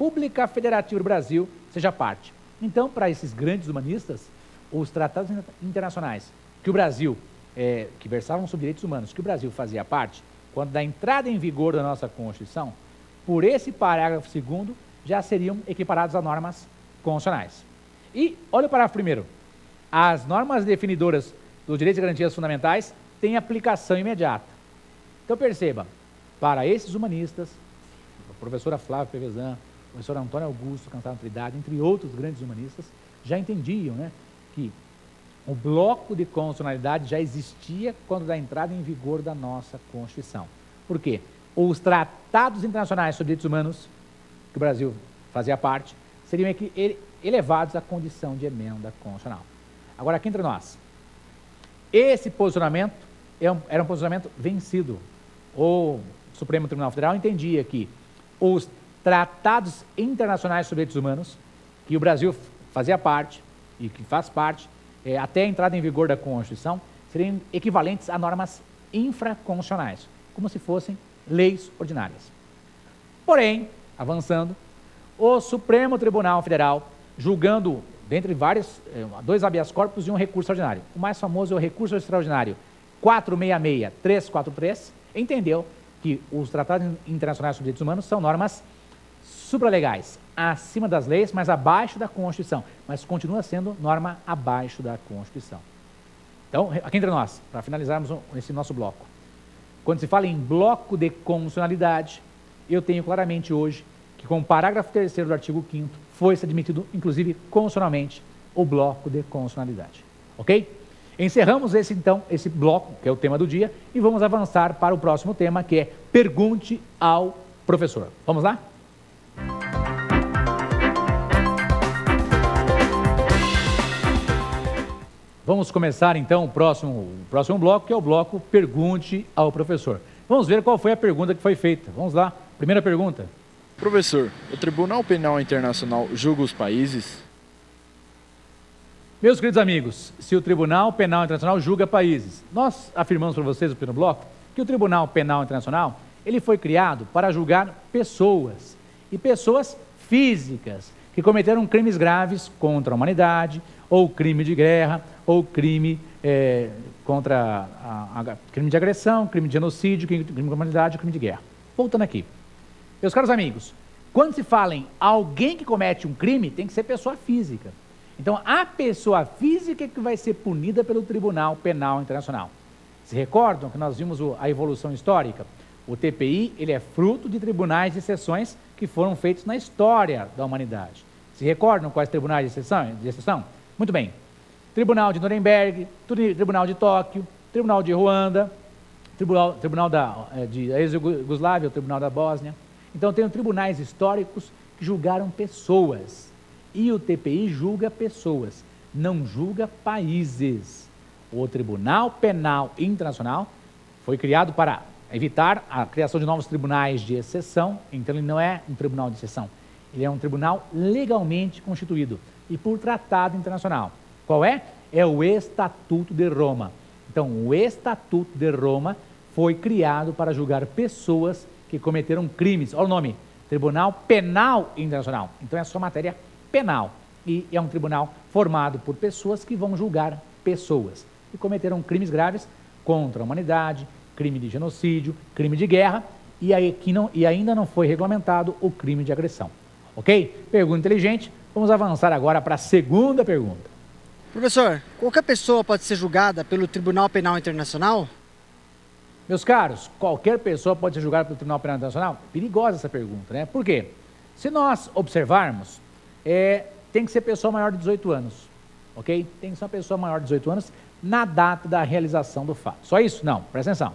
República Federativa do Brasil seja parte. Então, para esses grandes humanistas, os tratados internacionais que o Brasil, que versavam sobre direitos humanos, que o Brasil fazia parte, quando da entrada em vigor da nossa Constituição, por esse parágrafo 2º, já seriam equiparados a normas constitucionais. E, olha o parágrafo 1º. As normas definidoras dos direitos e garantias fundamentais têm aplicação imediata. Então, perceba, para esses humanistas, a professora Flávia Pevezan, o professor Antônio Augusto Cansado Trindade, entre outros grandes humanistas, já entendiam, né, que o bloco de constitucionalidade já existia quando da entrada em vigor da nossa Constituição. Por quê? Os tratados internacionais sobre direitos humanos, que o Brasil fazia parte, seriam elevados à condição de emenda constitucional. Agora, aqui entre nós, esse posicionamento era um posicionamento vencido. O Supremo Tribunal Federal entendia que os tratados internacionais sobre direitos humanos, que o Brasil fazia parte e que faz parte, até a entrada em vigor da Constituição, seriam equivalentes a normas infraconstitucionais, como se fossem leis ordinárias. Porém, avançando, o Supremo Tribunal Federal, julgando, dentre vários, 2 habeas corpus e um recurso extraordinário, o mais famoso é o recurso extraordinário 466-343, entendeu que os tratados internacionais sobre direitos humanos são normas supralegais, acima das leis, mas abaixo da Constituição, mas continua sendo norma abaixo da Constituição. Então, aqui entre nós, para finalizarmos esse nosso bloco, quando se fala em bloco de constitucionalidade, eu tenho claramente hoje que com o parágrafo 3º do artigo 5º foi-se admitido, inclusive, constitucionalmente, o bloco de constitucionalidade. Ok? Encerramos esse bloco, que é o tema do dia, e vamos avançar para o próximo tema, que é Pergunte ao Professor. Vamos lá? Vamos começar então o próximo bloco, que é o bloco Pergunte ao Professor. Vamos ver qual foi a pergunta que foi feita. Vamos lá. Primeira pergunta. Professor, o Tribunal Penal Internacional julga os países? Meus queridos amigos, se o Tribunal Penal Internacional julga países, nós afirmamos para vocês no primeiro bloco que o Tribunal Penal Internacional ele foi criado para julgar pessoas, e pessoas físicas, que cometeram crimes graves contra a humanidade, ou crime de guerra, ou crime crime de agressão, crime de genocídio, crime contra a humanidade, crime de guerra. Voltando aqui. Meus caros amigos, quando se fala em alguém que comete um crime, tem que ser pessoa física. Então, a pessoa física é que vai ser punida pelo Tribunal Penal Internacional. Se recordam que nós vimos a evolução histórica? O TPI, ele é fruto de tribunais de exceções que foram feitos na história da humanidade. Se recordam quais tribunais de exceção? Muito bem. Tribunal de Nuremberg, Tribunal de Tóquio, Tribunal de Ruanda, Tribunal da ex-Yugoslávia, o Tribunal da Bósnia. Então, tem tribunais históricos que julgaram pessoas. E o TPI julga pessoas, não julga países. O Tribunal Penal Internacional foi criado para evitar a criação de novos tribunais de exceção, então ele não é um tribunal de exceção, ele é um tribunal legalmente constituído e por tratado internacional. Qual é? É o Estatuto de Roma. Então, o Estatuto de Roma foi criado para julgar pessoas que cometeram crimes. Olha o nome, Tribunal Penal Internacional. Então, é só matéria penal. E é um tribunal formado por pessoas que vão julgar pessoas que cometeram crimes graves contra a humanidade, crime de genocídio, crime de guerra, e ainda não foi regulamentado o crime de agressão. Ok? Pergunta inteligente. Vamos avançar agora para a segunda pergunta. Professor, qualquer pessoa pode ser julgada pelo Tribunal Penal Internacional? Meus caros, qualquer pessoa pode ser julgada pelo Tribunal Penal Internacional? Perigosa essa pergunta, né? Por quê? Se nós observarmos, tem que ser pessoa maior de 18 anos, ok? Tem que ser uma pessoa maior de 18 anos na data da realização do fato. Só isso? Não, presta atenção.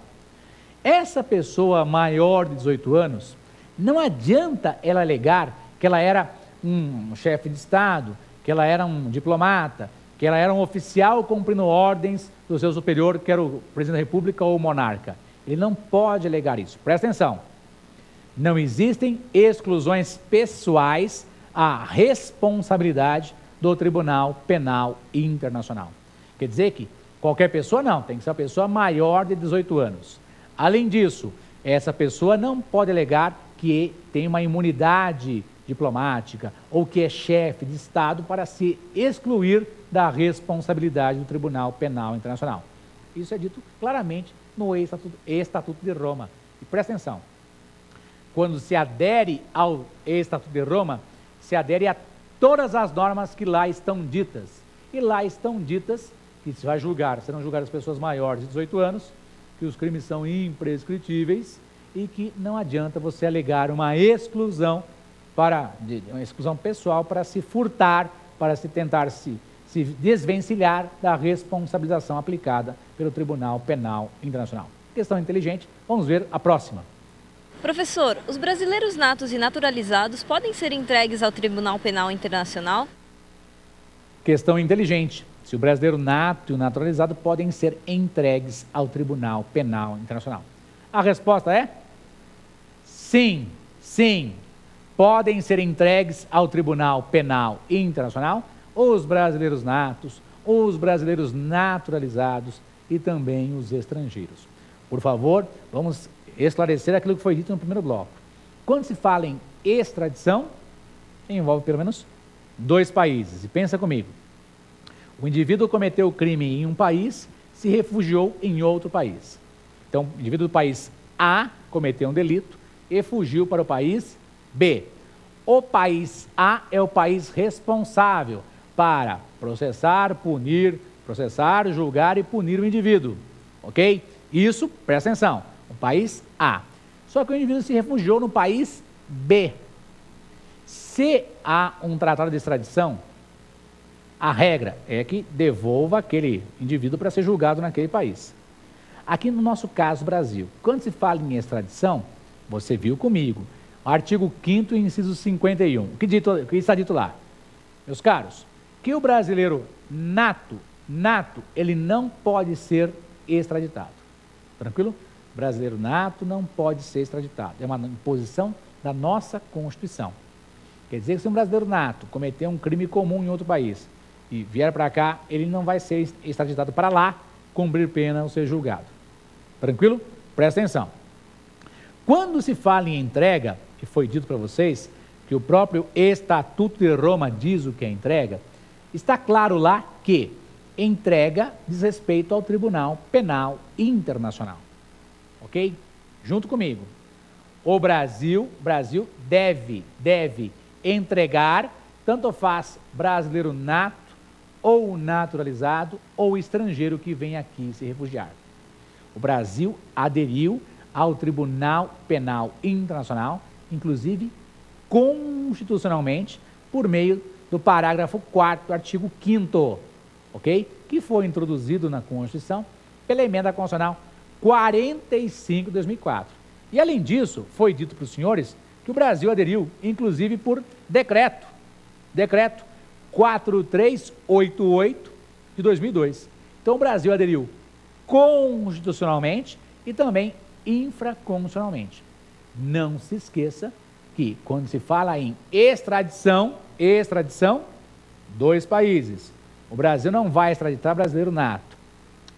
Essa pessoa maior de 18 anos, não adianta ela alegar que ela era um chefe de Estado, que ela era um diplomata, que ela era um oficial cumprindo ordens do seu superior, que era o presidente da República ou o monarca. Ele não pode alegar isso. Presta atenção. Não existem exclusões pessoais à responsabilidade do Tribunal Penal Internacional. Quer dizer que qualquer pessoa não, tem que ser uma pessoa maior de 18 anos. Além disso, essa pessoa não pode alegar que tem uma imunidade diplomática ou que é chefe de Estado para se excluir da responsabilidade do Tribunal Penal Internacional. Isso é dito claramente no Estatuto de Roma. E presta atenção, quando se adere ao Estatuto de Roma, se adere a todas as normas que lá estão ditas. E lá estão ditas que se vai julgar, serão julgadas pessoas maiores de 18 anos, que os crimes são imprescritíveis e que não adianta você alegar uma exclusão uma exclusão pessoal para se furtar, para se tentar se desvencilhar da responsabilização aplicada pelo Tribunal Penal Internacional. Questão inteligente, vamos ver a próxima. Professor, os brasileiros natos e naturalizados podem ser entregues ao Tribunal Penal Internacional? Questão inteligente. Se o brasileiro nato e o naturalizado podem ser entregues ao Tribunal Penal Internacional. A resposta é sim, sim. Podem ser entregues ao Tribunal Penal Internacional os brasileiros natos, os brasileiros naturalizados e também os estrangeiros. Por favor, vamos esclarecer aquilo que foi dito no primeiro bloco. Quando se fala em extradição, envolve pelo menos 2 países. E pensa comigo. O indivíduo cometeu o crime em um país, se refugiou em outro país. Então, o indivíduo do país A cometeu um delito e fugiu para o país B. O país A é o país responsável para processar, julgar e punir o indivíduo. Ok? Isso, presta atenção, o país A. Só que o indivíduo se refugiou no país B. Se há um tratado de extradição, a regra é que devolva aquele indivíduo para ser julgado naquele país. Aqui no nosso caso, Brasil, quando se fala em extradição, você viu comigo, artigo 5º, inciso 51. O que está dito lá? Meus caros, que o brasileiro nato, ele não pode ser extraditado. Tranquilo? Brasileiro nato não pode ser extraditado. É uma imposição da nossa Constituição. Quer dizer que se um brasileiro nato cometer um crime comum em outro país e vier para cá, ele não vai ser extraditado para lá, cumprir pena ou ser julgado. Tranquilo? Presta atenção. Quando se fala em entrega, que foi dito para vocês, que o próprio Estatuto de Roma diz o que é entrega, está claro lá que entrega diz respeito ao Tribunal Penal Internacional. Ok? Junto comigo. O Brasil deve entregar, tanto faz brasileiro nato, ou naturalizado, ou estrangeiro que vem aqui se refugiar. O Brasil aderiu ao Tribunal Penal Internacional, inclusive constitucionalmente, por meio do parágrafo 4º do artigo 5º, ok? Que foi introduzido na Constituição pela Emenda Constitucional 45 de 2004. E, além disso, foi dito para os senhores que o Brasil aderiu, inclusive por decreto 4388 de 2002. Então, o Brasil aderiu constitucionalmente e também infraconstitucionalmente. Não se esqueça que, quando se fala em extradição, 2 países. O Brasil não vai extraditar brasileiro nato.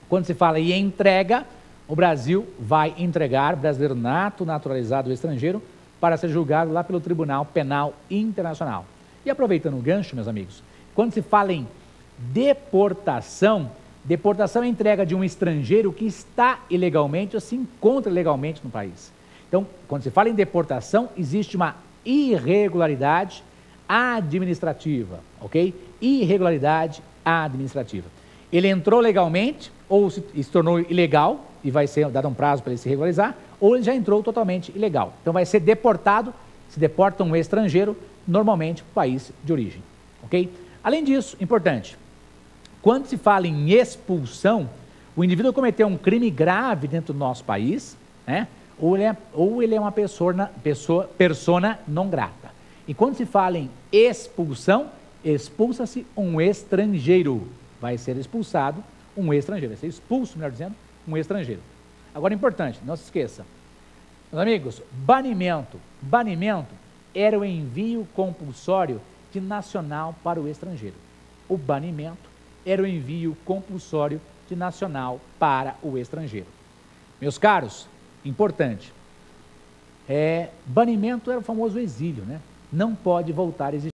Quando se fala em entrega, o Brasil vai entregar brasileiro nato, naturalizado ou estrangeiro para ser julgado lá pelo Tribunal Penal Internacional. E aproveitando o gancho, meus amigos, quando se fala em deportação é a entrega de um estrangeiro que está ilegalmente ou se encontra ilegalmente no país. Então, quando se fala em deportação, existe uma irregularidade administrativa, ok? Irregularidade administrativa. Ele entrou legalmente ou se tornou ilegal e vai ser dado um prazo para ele se regularizar, ou ele já entrou totalmente ilegal. Então vai ser deportado, se deporta um estrangeiro, normalmente para o país de origem, ok? Além disso, importante, quando se fala em expulsão, o indivíduo cometeu um crime grave dentro do nosso país, né? Ou ele é uma persona non grata. E quando se fala em expulsão, expulsa-se um estrangeiro. Vai ser expulsado um estrangeiro. Vai ser expulso, melhor dizendo, um estrangeiro. Agora, importante, não se esqueça. Meus amigos, banimento era o envio compulsório de nacional para o estrangeiro. O banimento era o envio compulsório de nacional para o estrangeiro. Meus caros, importante, banimento era o famoso exílio, né? não pode voltar a existir.